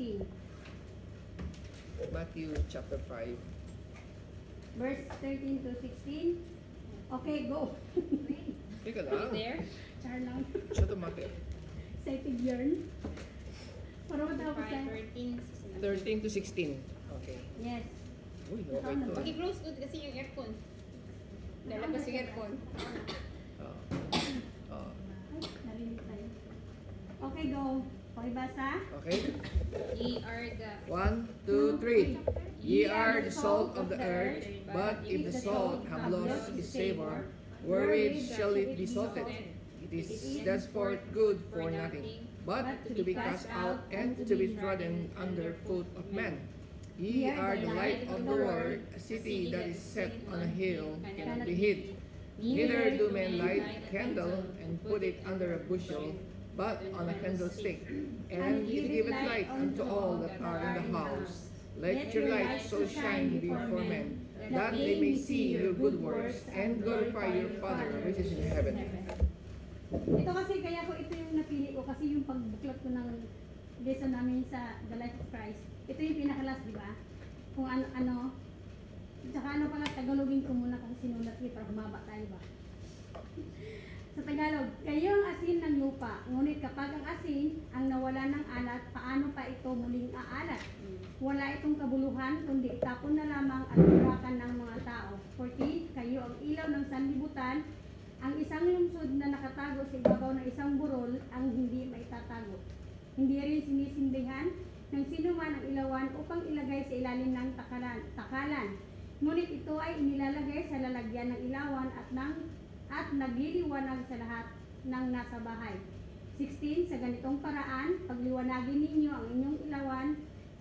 16. Matthew chapter 5. Verse 13 to 16. Okay, go. Teka lang. There? Char lang. Siya tumate. Excited yarn. Para matapos tayo. 13, 13 to 16. Okay. Yes. Uy, okay to. Pag-close ko kasi yung aircon. Lalabas yung aircon. Ah. Ah. Ay, narinig tayo. Okay, go. Pakibasa. Okay. Ye are the 1, 2, 3. Ye are the salt of the earth, but if the salt have lost its savor, wherewith shall it be salted? It is thenceforth good for nothing, but to be cast out and to be trodden under foot of men. Ye are the light of the world. A city that is set on a hill cannot be hid. Neither do men light a candle and put it under a bushel, but on a candlestick, and give it light unto all that are in the house. Let your light so shine before men, that they may see your good works and glorify your Father which is in heaven. Ito kasi kaya ko ito yung napili ko kasi yung pagbuklat ko ng lesson namin sa The Life of Christ. Ito yung pinakalas, di ba? Kung ano. Tsaka ano pala, Tagalogin ko muna kasi sinulat ko para humaba tayo ba? Sa Tagalog, kayo ang asin ng lupa, ngunit kapag ang asin ang nawala ng alat, paano pa ito muling aalat? Wala itong kabuluhan, kundi itapon na lamang at turakan ng mga tao. 14, kayo ang ilaw ng sanlibutan, ang isang lungsod na nakatago sa ibabaw ng isang burol ang hindi maitatago. Hindi rin sinisindihan ng sino man ang ilawan upang ilagay sa ilalim ng takalan. Ngunit ito ay inilalagay sa lalagyan ng ilawan at nagliliwanag sa lahat ng nasa bahay. 16, sa ganitong paraan, pagliwanagin ninyo ang inyong ilawan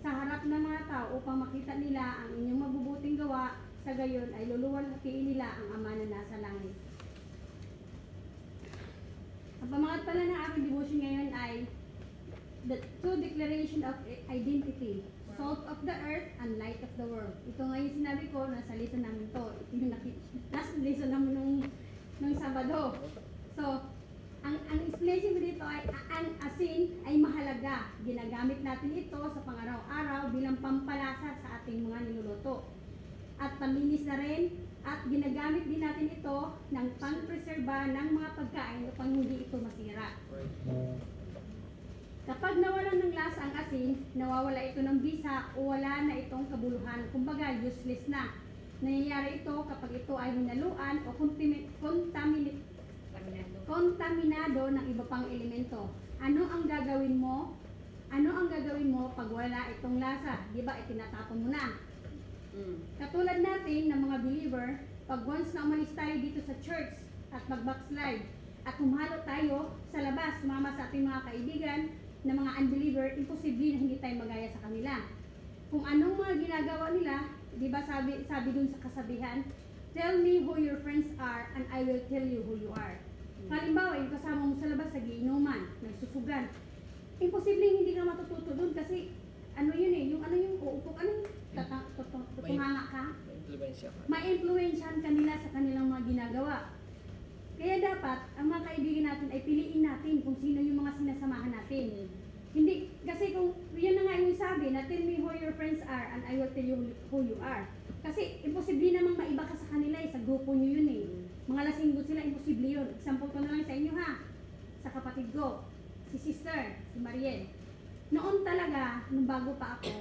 sa harap ng mga tao upang makita nila ang inyong mabubuting gawa, sa gayon ay luluwalhatiin nila ang Ama na nasa langit. Ang pamagat pala ng aking devotion ngayon ay the two declaration of identity, salt of the earth and light of the world. Ito nga yung sinabi ko, nasa lesson namin to. Ito yung last lesson namin nung Sabado. So, ang explanation dito ay ang asin ay mahalaga. Ginagamit natin ito sa pang-araw-araw bilang pampalasa sa ating mga niluluto. At paminis na rin, at ginagamit din natin ito ng pang-preserba ng mga pagkain upang hindi ito masira. Kapag nawalan ng lasa ang asin, nawawala ito ng bisa o wala na itong kabuluhan. Kumbaga, useless na. Nangyayari ito kapag ito ay hinaluan o kontaminado ng iba pang elemento. Ano ang gagawin mo? Ano ang gagawin mo pag wala itong lasa? Di ba, itinatapon mo na. Katulad natin ng mga believer, pag once na umalis tayo dito sa church at mag-backslide at humalo tayo sa labas, sumama sa ating mga kaibigan na mga unbeliever, imposible na hindi tayo magaya sa kanila. Kung anong mga ginagawa nila, di ba sabi dun sa kasabihan, tell me who your friends are and I will tell you who you are. Halimbawa, yung kasama mo sa labas sa giinuman, nagsusugan. Imposible hindi ka matututo dun kasi ano yun eh, yung uupo, tutunganga ka. Ma-influensyahan kanila sa kanilang mga ginagawa. Kaya dapat, ang mga kaibigan natin ay piliin natin kung sino yung mga sinasamahan natin. Hindi, kasi kung yun na nga yung sabi, na tell me who your friends are and I will tell you who you are. Kasi imposible namang maiba ka sa kanila eh, sa grupo nyo yun eh. Mga lasinggo sila, imposible yun. Example ko na lang sa inyo ha, sa kapatid ko, si sister, si Mariel. Noon talaga, nung bago pa ako,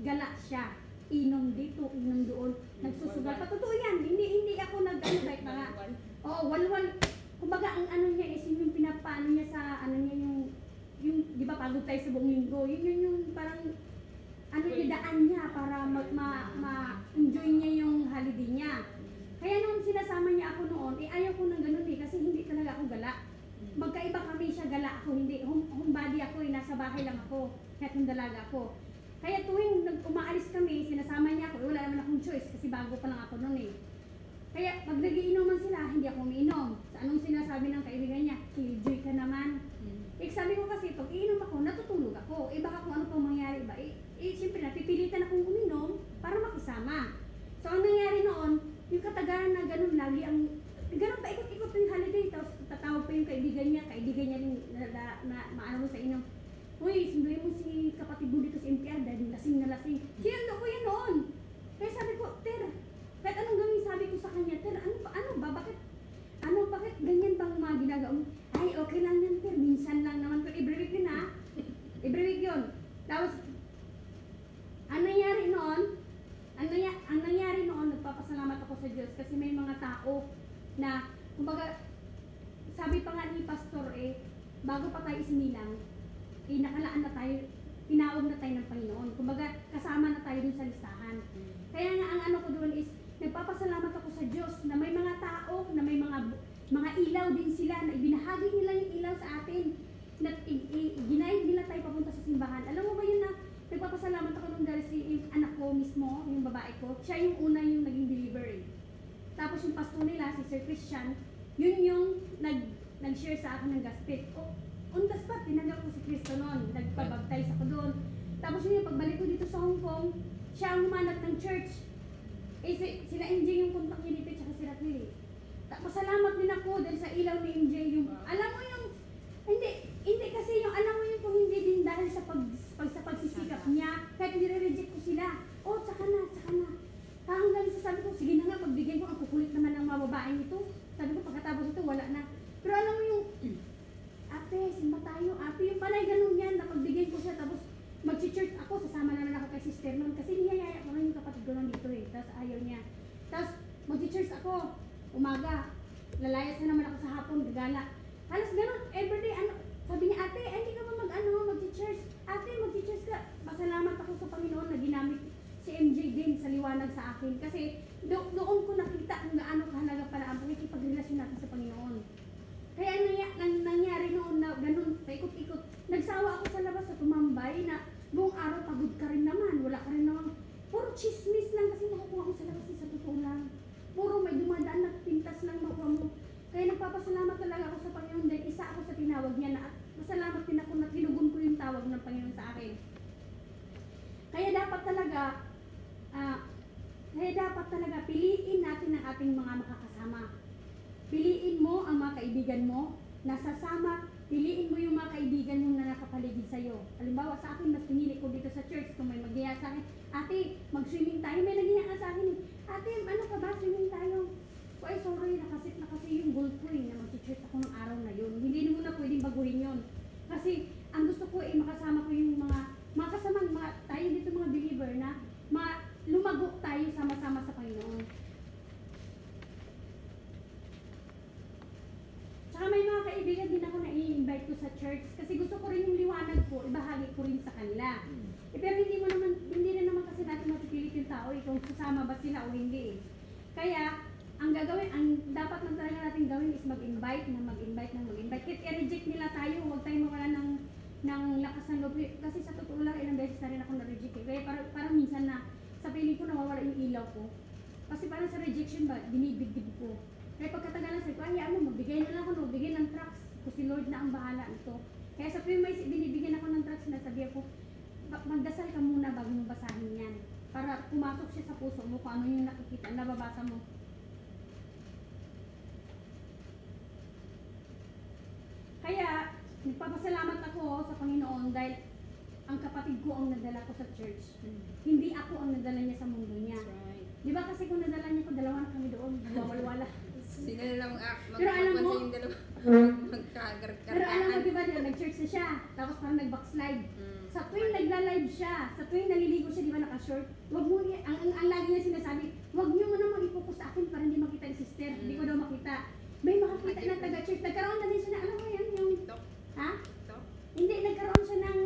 gala siya. Inom dito, inom doon, nagsusugal. Patotoo yan, hindi ako nag-ano kahit mga, walwal. Kumbaga, ang ano niya is yung pinapaano niya sa, ano niya yung di ba pagod tayo sa buong linggo, yun yung parang, ano yung daan niya para ma-enjoy niya yung holiday niya. Kaya nung sinasama niya ako noon, ayaw ko ng ganun eh, kasi hindi talaga ako gala. Magkaiba kami siya, gala ako, hindi. Homebody ako eh, nasa bahay lang ako, kahit yung dalaga ako. Kaya tuwing umaalis kami, sinasama niya ako, wala naman akong choice kasi bago pa lang ako noon eh. Kaya pag nagiinuman sila, hindi ako umiinom. Sa anong sinasabi ng kaibigan niya, killjoy ka naman. Sabi ko kasi, pag iinom ako, natutulog ako. Baka kung ano pang mangyari ba, siyempre napipilitan akong uminom para makisama. So ang nangyari noon, yung katagaran na ganun lagi ang, ganun pa ikot-ikot yung holiday, tapos tatawag pa yung kaibigan niya rin na maano mo sa inom. Uy, sunduin mo si kapatid mo dito sa MTR, Tapos, ang nangyari noon, nagpapasalamat ako sa Diyos kasi may mga tao na, kumbaga, sabi pa nga ni Pastor bago pa tayo isinilang, nakalaan na tayo, tinawag na tayo ng Panginoon. Kumbaga, kasama na tayo dun sa listahan. Kaya nga, ang ano ko doon is, nagpapasalamat ako sa Diyos na may mga tao, na may mga ilaw din sila, na ibinahagi nila yung ilaw sa atin, na ginayad nila tayo papunta sa simbahan. Alam mo ba yun na, nagpapasalamat ako nung dahil si anak ko mismo, yung babae ko, siya yung una yung naging delivery. Tapos yung pastor nila, si Sir Christian, yun yung nag-share sa akin ng gospel. On the spot, tinanggap ko si Cristo noon, nagpabaptize ako doon. Tapos yun yung pagbalik ko dito sa Hong Kong, siya ang humanap ng church. Sila MJ yung contact niya dito, tsaka si Ratili. Pasalamat din ako dahil sa ilaw ni MJ yung, alam mo yung, hindi kasi yung, alam mo yung kung hindi din dahil sa pagsisikap niya, kahit nire-reject ko sila, tsaka na. Hanggang sa sabi ko, sige na nga, pagbigyan ko, ang kukulit naman ng mga babaeng ito. Sabi ko, pagkatapos ito, wala na. Pero alam mo yung, ate, simba tayo, ate, yung palay ganun yan, napagbigyan ko siya, tapos mag-church ako, sasama naman ako kay sister noon, kasi niyayaya ko rin yung kapatid ko nandito tapos ayaw niya. Tapos, mag-church ako, umaga, lalayas na naman ako sa hapon, gagala. Halos ganun, everyday, sabi niya, ate, hindi ka ba mag-church? Ate, mag-church ka. Pasalamat ako sa Panginoon na ginamit si MJ din sa liwanag sa akin. Kasi doon ko nakita kung gaano kahalaga pala ang pakikipagrelasyon natin sa Panginoon. Kaya nangyari noon na ganun, paikot-ikot. Nagsawa ako sa labas sa tumambay na buong araw pagod ka rin naman, wala ka rin naman. Puro chismis lang kasi makukuha ko sa labas sa totoo lang. Puro may dumadaan na pintas lang makuha mo. Kaya nagpapasalamat talaga ako sa Panginoon dahil isa ako sa tinawag niya na at masalamat din ako na tinugon ko yung tawag ng Panginoon sa akin. Kaya dapat talaga piliin natin ang ating mga makakasama. Piliin mo ang mga kaibigan mo na sasama, piliin mo yung mga kaibigan mo na nakapaligid sa'yo. Halimbawa sa akin, mas pinili ko dito sa church kung may mag-iya sa akin, ate, mag-swimming tayo. May nag-iya ka sa akin ate, ano ka ba, swimming tayo? Sorry, nakasit na kasi yung goal ko na mag-church ako ng araw na yun. Hindi mo na pwedeng baguhin yun. Kasi ang gusto ko makasama ko yung mga kasama, tayo dito mga believer na lumago tayo sama-sama sa Panginoon. Tsaka may mga kaibigan din ako na i-invite ko sa church kasi gusto ko rin yung liwanag ko, ibahagi ko rin sa kanila. Pero hindi rin naman kasi natin mapipilit yung tao kung sasama ba sila o hindi. Kaya, ang dapat na talaga natin gawin is mag-invite. Kahit i-reject nila tayo, huwag tayong mawala ng lakas ng loob. Kasi sa totoo lang, ilang beses na rin ako na-reject Kaya parang minsan na sa piling ko nawawala yung ilaw ko. Kasi parang sa rejection ba, binibigdib ko. Kaya pagkatagalan sabi ko, hayaan mo, magbigay na lang ako, magbigay ng tracts. Kasi Lord na ang bahala ito. Kaya sa tuwing may binibigyan ako ng tracts, sinasabi ako, magdasal ka muna bago mo basahin yan. Para pumasok siya sa puso mo kung ano yung nakikita, nababasa mo. Kaya, nagpapasalamat ako sa Panginoon dahil ang kapatid ko ang nadala ko sa church. Hindi ako ang nadala niya sa mundo niya. Right. Di ba kasi kung nadala niya ko, dalawa na kami doon, wawalwala. Sila na lang Pero alam mo, yung dalawa. pero alam mo, di ba, nag-church na siya, tapos parang nag-backslide. Sa tuwing nagla-live siya, sa tuwing naliligo siya, di ba, naka-short, wag mo, ang lagi niya sinasabi, wag niyo mo naman ipokus sa akin para hindi makita ni sister, hindi ko daw makita. May makakita na taga-church, nagkaroon na din siya na, alam mo yan, yung, ha? Hindi, nagkaroon siya ng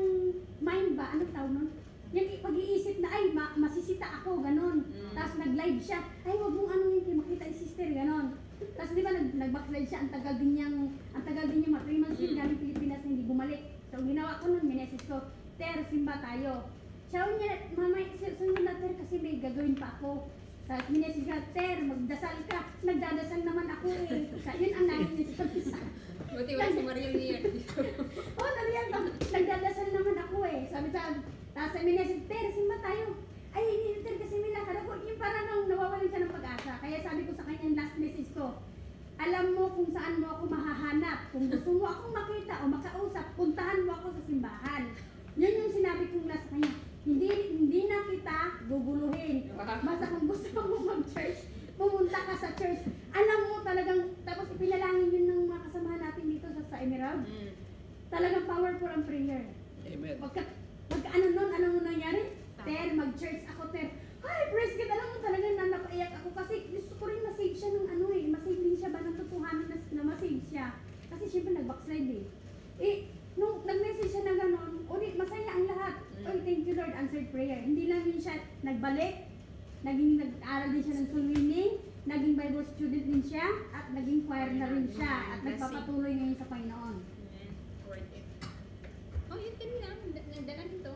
mind ba? Anong tawag nun? Yung pag-iisip na, ay, masisita ako, ganon. Tapos nag-live siya, ay, wag mong ano hindi makita ni sister, ganon. Tapos di ba, nag-backslide siya, ang tagal din niyang 3 months yun, galing Pilipinas na hindi bumalik. So, ginawa ko nun, minesis ko, Ter, simba tayo. Siya niya, mama, sunod na Ter, kasi may gagawin pa ako. Tapos minesis ka, Ter, magdasal ka. Nagdadasal naman ako Yun ang nangyayin sa isa. Buti wala si Mariel niya dito. Nariyan ka. Nagdadasal naman ako Sabi sa, tapos minesis, Ter, simba tayo. Ay, hindi, Ter, kasi may lakad ako. Yung parang nang nawawalan siya ng pag-asa. Kaya sabi ko sa kanya, last message ko, alam mo kung saan mo ako mahahanap. Kung gusto mo akong makita o makausap, puntahan mo ako sa simbahan. Yun yung sinabi kong last kanya. Hindi na kita guguluhin. Basta kung gusto mo mag-church, pumunta ka sa church. Alam mo talagang, tapos ipinalangin yun ng mga kasamahan natin dito sa Emerald. Talagang powerful ang prayer. Amen. Pagka ano answered prayer. Hindi lang yun siya nagbalik, nag-aral din siya ng soul winning, naging Bible student din siya, at naging choir na rin siya, at nagpapatuloy ngayon sa Panginoon. Amen. Worth it. Oh, yun kanina. Nagdala dito.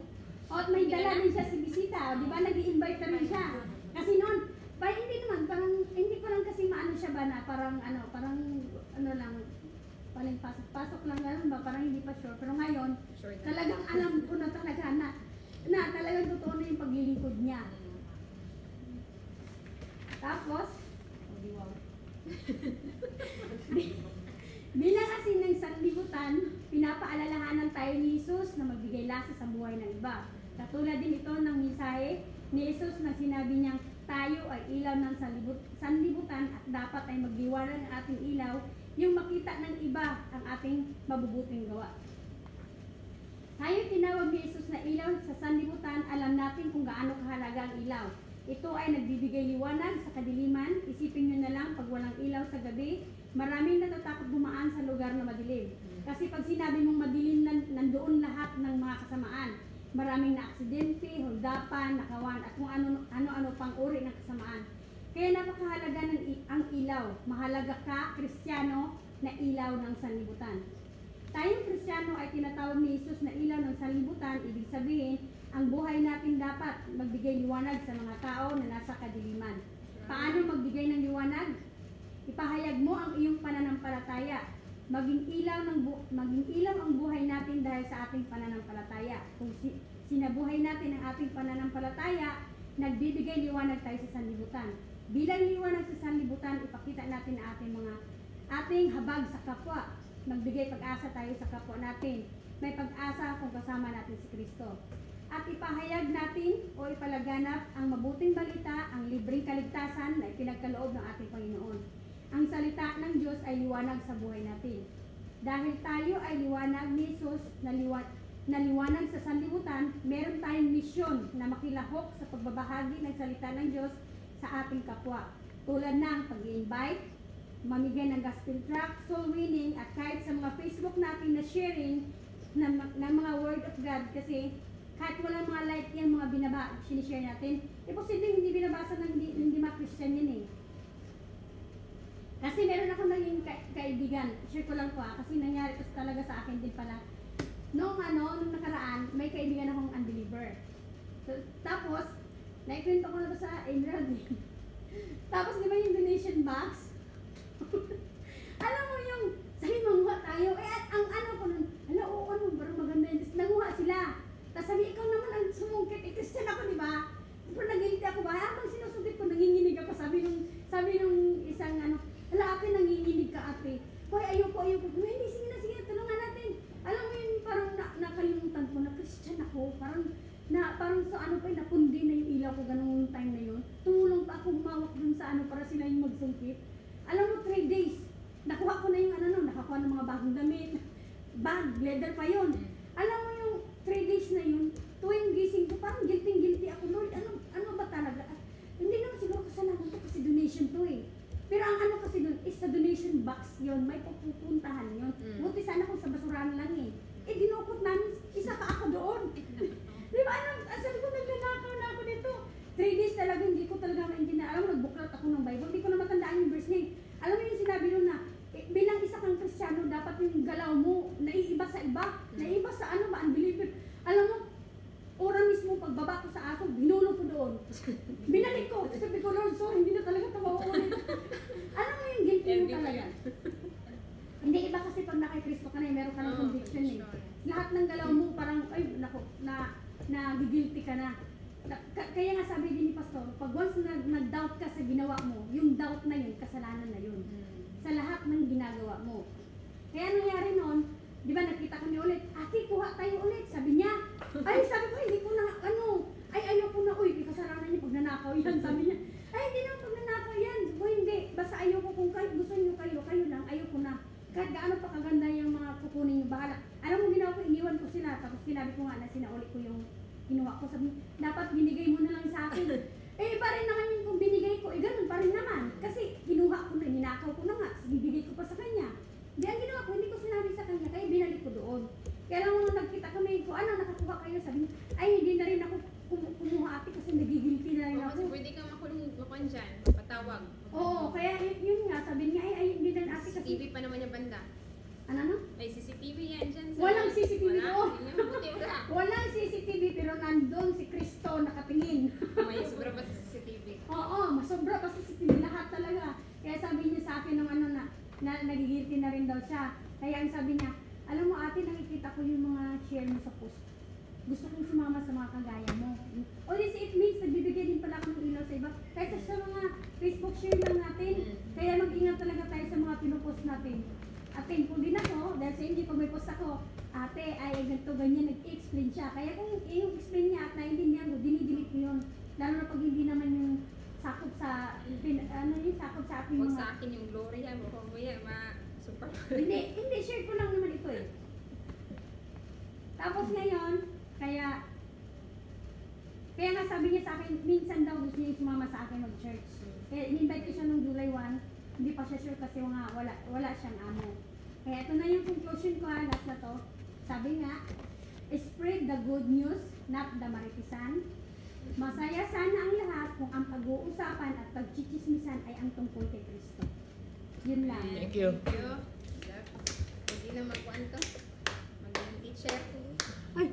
O, at may dala din siya si bisita, o, di ba, nag-i-invite na rin siya. Kasi noon, hindi naman, parang, hindi ko lang kasi maano siya ba na, parang lang, paling pasok lang gano'n ba, parang hindi pa sure. Pero ngayon, Sure na. talagang alam ko na talaga na talagang totoo na yung paglilingkod niya. Tapos, wow. Bilang asin ng sanlibutan, pinapaalalahanan tayo ni Jesus na magbigay lasa sa buhay ng iba. Katulad din ito ng mensahe ni Jesus na sinabi niyang tayo ay ilaw ng sanlibutan at dapat ay magdiwala ng ating ilaw yung makita ng iba ang ating mabubuting gawa. Tayo tinawag ni Jesus na ilaw sa sanlibutan, alam natin kung gaano kahalaga ang ilaw. Ito ay nagbibigay liwanag sa kadiliman. Isipin nyo na lang, pag walang ilaw sa gabi, maraming natatakot dumaan sa lugar na madilim. Kasi pag sinabi mong madilim, nandoon lahat ng mga kasamaan. Maraming na aksidente, holdapan, nakawan, at kung ano-ano pang uri ng kasamaan. Kaya napakahalaga ang ilaw. Mahalaga ka, Kristiyano, na ilaw ng sanlibutan. Tayong Kristiyano ay tinatawag ni Jesus na ilaw ng sanlibutan. Ibig sabihin, ang buhay natin dapat magbigay liwanag sa mga tao na nasa kadiliman. Paano magbigay ng liwanag? Ipahayag mo ang iyong pananampalataya. Maging ilaw ang buhay natin dahil sa ating pananampalataya. Kung sinabuhay natin ang ating pananampalataya, nagbibigay liwanag tayo sa sanlibutan. Bilang liwanag sa sanlibutan, ipakita natin ang ating habag sa kapwa. Magbigay pag-asa tayo sa kapwa natin. May pag-asa kung kasama natin si Kristo. At ipahayag natin o ipalaganap ang mabuting balita, ang libreng kaligtasan na ipinagkaloob ng ating Panginoon. Ang salita ng Diyos ay liwanag sa buhay natin. Dahil tayo ay liwanag ni Jesus na liwanag sa sanlibutan, meron tayong misyon na makilahok sa pagbabahagi ng salita ng Diyos sa ating kapwa. Tulad ng pag-i-invite, mamigay ng gospel tract, soul winning, at kahit sa mga Facebook natin na sharing ng mga word of God. Kasi kahit walang mga like yan, mga sinishare natin, posibleng hindi binabasa ng hindi mga Christian yun eh. Kasi meron ako naging kaibigan, share ko lang po kasi nangyari ko talaga sa akin din pala. Nung nakaraan, may kaibigan akong unbeliever. So, tapos, naikwento ko na ba sa Emerald eh. Tapos, di ba yung donation box? Alam mo yung, sabi manguha tayo, ang ko nun, parang maganda yun. Tapos, nanguha sila. Tapos sabi, ikaw naman ang sumungkit, Christian ako, di ba? Pero nagiliti ako ba? Habang sinusugit ko, nanginginig ako. Sabi nung isang hala ate, nanginginig ka ate. Hoy, ayoko. Hindi, sige, tulungan natin. Alam mo yun, parang nakalimutan ko na Christian ako. Parang sa napundi na yung ilaw ko ganung time na yun. Tumulong pa ako humawak dun sa para sila yung magsungkit. Alam mo, 3 days. Nakuha ko na yung nakakuha ng mga bagong damit. Bag, leather pa yun. Alam mo yung 3 days na yun, tuwing gising ko, parang guilty ako, Lord, ano ba talaga? Hindi naman siguro kasalanan to kasi donation to eh. Pero ang kasi dun is sa donation box yun, may pupuntahan yun. Buti sana kung sa basurahan lang eh. Dinukot namin, isa pa ako doon. Di ba, sabi ko, nagnanakaw na ako dito. 3 days talaga, hindi ko talaga maintindihan. Alam mo, nagbuklat ako ng Bible, hindi ko na matandaan yung verse niya. Alam mo yung sinabi nun na, bilang isa kang Kristiyano, dapat yung galaw mo, naiiba sa iba, naiiba sa unbeliever. Alam mo, oras mismo, pagbaba ko sa aso, binulong ko doon. Binalik ko, sabi ko, Lord, sorry, hindi na talaga ito mauulit. Alam mo yung guilty mo talaga. Hindi iba kasi pag nakay-Kristo ka na, meron ka ng conviction eh. Lahat ng galaw mo, parang, nagigilty ka na. Kaya nga sabi din ni Pastor, pag once nag-doubt ka sa ginawa mo, yung doubt na yun, kasalanan na yun. Sa lahat ng ginagawa mo. Kaya nangyari noon, di ba nakita kami ulit, ate, kuha tayo ulit. Sabi niya, sabi ko, hindi ko na, ayoko na, kasalanan niya pag nanakaw yan. Sabi niya, hindi na pag nanakaw yan. Hindi, basta ayoko kung gusto niyo kayo lang, ayoko na. Kahit gaano pa kaganda yung mga kukunin niyo, bahala. Alam mo, ginawa ko, iniwan ko sila. Tapos sinabi ko nga na sinauli ko yung kinuha ko. Sabi, dapat binigay mo na lang sa akin. Iba rin naman yung kung binigay ko, ganun pa rin naman. Kasi kinuha ko na, ninakaw ko na nga, bibigay ko pa sa kanya. Di ang ginawa ko, hindi ko sinabi sa kanya, kaya binalik ko doon. Kaya lang nung nagkita kami ko, nakakuha kayo, sabi niya, hindi na rin ako O this it means nagbibigay din pala ako ng ilaw sa iba. Kaysa sa mga Facebook share lang natin. Kaya mag-ingat talaga tayo sa mga pinupost natin. At thankful din ako, dahil sa hindi pag may post ako, ate, ay ganito, ganyan, nag-explain siya. Kaya kung yung explain niya at naintindihan ko, dinidelete ko yun. Lalo na pag hindi naman yung sakop sa, sakop sa ating Huwag mga... sa akin yung glory ha. Mukhang mo yan, super. Hindi, share ko lang naman ito eh. Tapos ngayon, kaya nga sabi niya sa akin, minsan daw gusto niya sumama sa akin mag-church. Kaya in-invite ko siya nung July 1, hindi pa siya sure kasi wala siyang amo. Kaya ito na yung conclusion ko ha, last na to. Sabi nga, spread the good news, not the maritisan. Masaya sana ang lahat kung ang pag-uusapan at pagchichismisan ay ang tungkol kay Kristo. Yun lang. Thank you. Thank you. Hindi na magkuhan to. Mag-teacher. Ay,